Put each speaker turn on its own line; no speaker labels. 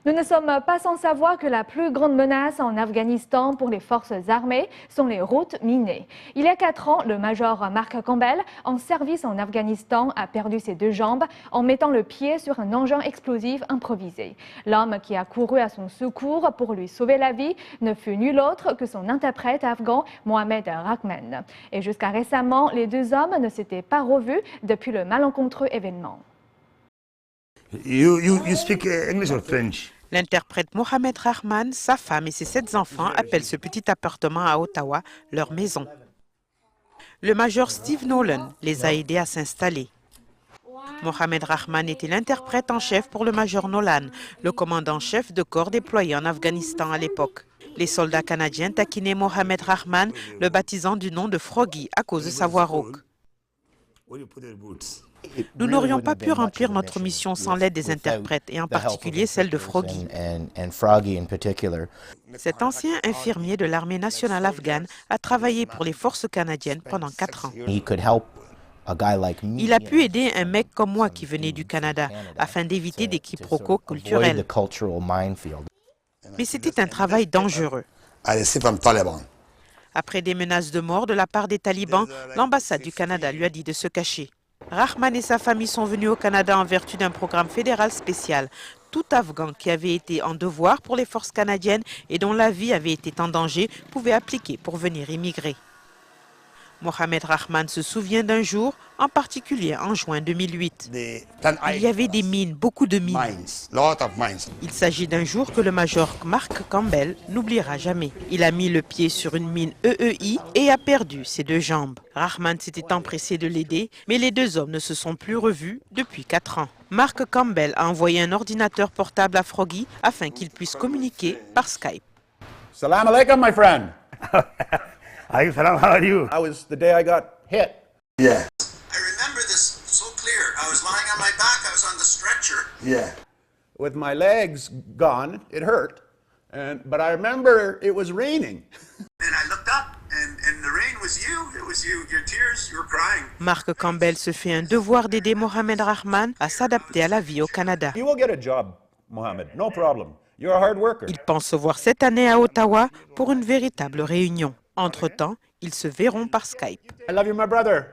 Nous ne sommes pas sans savoir que la plus grande menace en Afghanistan pour les forces armées sont les routes minées. Il y a 4 ans, le major Mark Campbell, en service en Afghanistan, a perdu ses 2 jambes en mettant le pied sur un engin explosif improvisé. L'homme qui a couru à son secours pour lui sauver la vie ne fut nul autre que son interprète afghan Mohamed Rahman. Et jusqu'à récemment, les 2 hommes ne s'étaient pas revus depuis le malencontreux événement.
You speak English or French?
L'interprète Mohamed Rahman, sa femme et ses 7 enfants appellent ce petit appartement à Ottawa leur maison. Le major Steve Nolan les a aidés à s'installer. Mohamed Rahman était l'interprète en chef pour le major Nolan, le commandant-chef de corps déployé en Afghanistan à l'époque. Les soldats canadiens taquinaient Mohamed Rahman, le baptisant du nom de Froggy à cause de sa voix rauque. Nous n'aurions pas pu remplir notre mission sans l'aide des interprètes, et en particulier celle de Froggy. Cet ancien infirmier de l'armée nationale afghane a travaillé pour les forces canadiennes pendant 4 ans. Il a pu aider un mec comme moi qui venait du Canada afin d'éviter des quiproquos culturels. Mais c'était un travail dangereux. Après des menaces de mort de la part des talibans, l'ambassade du Canada lui a dit de se cacher. Rahman et sa famille sont venus au Canada en vertu d'un programme fédéral spécial. Tout Afghan qui avait été en devoir pour les forces canadiennes et dont la vie avait été en danger pouvait appliquer pour venir immigrer. Mohamed Rahman se souvient d'un jour, en particulier en juin 2008. Il y avait des mines, beaucoup de mines. Il s'agit d'un jour que le major Mark Campbell n'oubliera jamais. Il a mis le pied sur une mine EEI et a perdu ses 2 jambes. Rahman s'était empressé de l'aider, mais les 2 hommes ne se sont plus revus depuis 4 ans. Mark Campbell a envoyé un ordinateur portable à Froggy afin qu'il puisse communiquer par Skype.
Salam alaikum, my friend.
Hi, salam, how are you?
That was the day I got hit.
Yeah.
I remember this so clear. I was lying on my back, I was on the stretcher.
Yeah.
With my legs gone, it hurt. But I remember it was raining.
And I looked up, and the rain was you. It was you. Your tears, you were crying.
Mark Campbell se fait un devoir d'aider Mohamed Rahman à s'adapter à la vie au Canada.
You will get a job, Mohammed. No problem. You're a hard worker.
Ils pensent se voir cette année à Ottawa pour une véritable réunion. Entre-temps, ils se verront par Skype.
I love you, my brother.